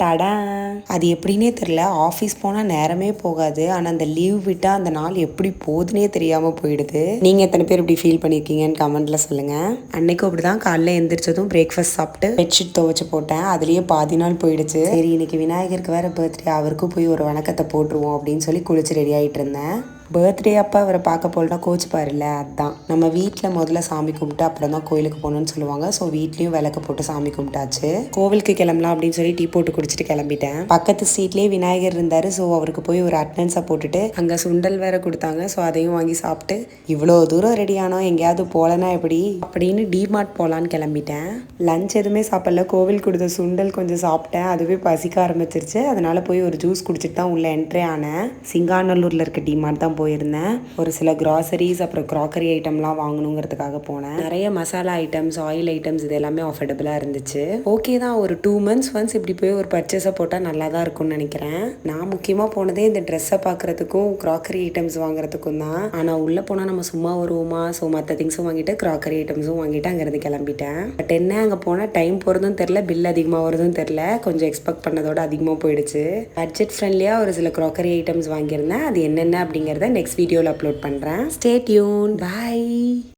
டடா! அது எப்படின்னே தெரில. ஆஃபீஸ் போனால் நேரமே போகாது. ஆனால் அந்த லீவ் விட்டால் அந்த நாள் எப்படி போகுதுன்னே தெரியாமல் போயிடுது. நீங்கள் எத்தனை பேர் இப்படி ஃபீல் பண்ணியிருக்கீங்கன்னு கமெண்ட்டில் சொல்லுங்கள். அன்னைக்கும் அப்படி தான் காலைல எந்திரிச்சதும் பிரேக்ஃபாஸ்ட் சாப்பிட்டு பெட்ஷீட் துவைச்சு போட்டேன். அதுலேயே பாதி நாள் போயிடுச்சு. சரி, இன்னைக்கு விநாயகருக்கு வேறு பர்த்டே, அவருக்கும் போய் ஒரு வணக்கத்தை போட்டுருவோம் அப்படின்னு சொல்லி குளிச்சு ரெடி ஆகிட்டு இருந்தேன். பர்த்டே அப்போ அவரை பார்க்க போலனா கோச்சுப்பாருல்ல, அதுதான். நம்ம வீட்டில் முதல்ல சாமி கும்பிட்டு அப்புறம் தான் கோயிலுக்கு போகணுன்னு சொல்லுவாங்க. ஸோ வீட்லேயும் விளக்கு போட்டு சாமி கும்பிட்டாச்சு. கோவிலுக்கு கிளம்பலாம் அப்படின்னு சொல்லி டீ போட்டு குடிச்சிட்டு கிளம்பிட்டேன். பக்கத்து ஸ்ட்ரீட்லேயே விநாயகர் இருந்தார். ஸோ அவருக்கு போய் ஒரு அட்டனன்ஸை போட்டுட்டு அங்கே சுண்டல் வேற கொடுத்தாங்க. ஸோ அதையும் வாங்கி சாப்பிட்டு இவ்வளோ தூரம் ரெடி ஆனோம், எங்கேயாவது போகலன்னா எப்படி அப்படின்னு டிமார்ட் போகலான்னு கிளம்பிட்டேன். லஞ்ச் எதுவுமே சாப்பிடல. கோவில் கொடுத்த சுண்டல் கொஞ்சம் சாப்பிட்டேன். அதுவே பசிக்க ஆரம்பிச்சிருச்சு. அதனால போய் ஒரு ஜூஸ் குடிச்சிட்டு தான் உள்ள என்ட்ரே ஆனேன். சிங்காநல்லூரில் இருக்க டிமார்ட் தான் போயிருந்தேன். ஒரு சில கிராசரிஸ் அப்புறம் க்ராக்கரி ஐட்டம்லாம் வாங்கணுங்கிறதுக்காக போனேன். நிறைய மசாலா ஐட்டம்ஸ், ஆயில் ஐட்டம்ஸ் இது எல்லாமே அஃபோர்டபுளாக இருந்துச்சு. ஓகே தான், ஒரு 2 months ஒன்ஸ் இப்படி போய் ஒரு பர்ச்சேஸை போட்டால் நல்லா தான் இருக்கும்னு நினைக்கிறேன். நான் முக்கியமாக போனதே இந்த ட்ரெஸ்ஸை பார்க்குறதுக்கும் க்ராக்கரி ஐட்டம்ஸ் வாங்குறதுக்கும் தான். ஆனால் உள்ளே போனால் நம்ம சும்மா வருவோமா? ஸோ மற்ற திங்ஸும் வாங்கிட்டு க்ராக்கரி ஐட்டம்ஸும் வாங்கிட்டு அங்கேருந்து கிளம்பிட்டேன். பட் என்ன, அங்கே போனால் டைம் போகிறதும் தெரில, பில் அதிகமாக வருதும் தெரில. கொஞ்சம் எக்ஸ்பெக்ட் பண்ணதோட அதிகமாக போயிடுச்சு. பட்ஜெட் ஃப்ரெண்ட்லியாக ஒரு சில க்ராக்கரி ஐட்டம்ஸ் வாங்கியிருந்தேன். அது என்னென்ன அப்படிங்கிறத நெக்ஸ்ட் வீடியோவில் அப்லோட் பண்ணுறேன். Stay tune. பை.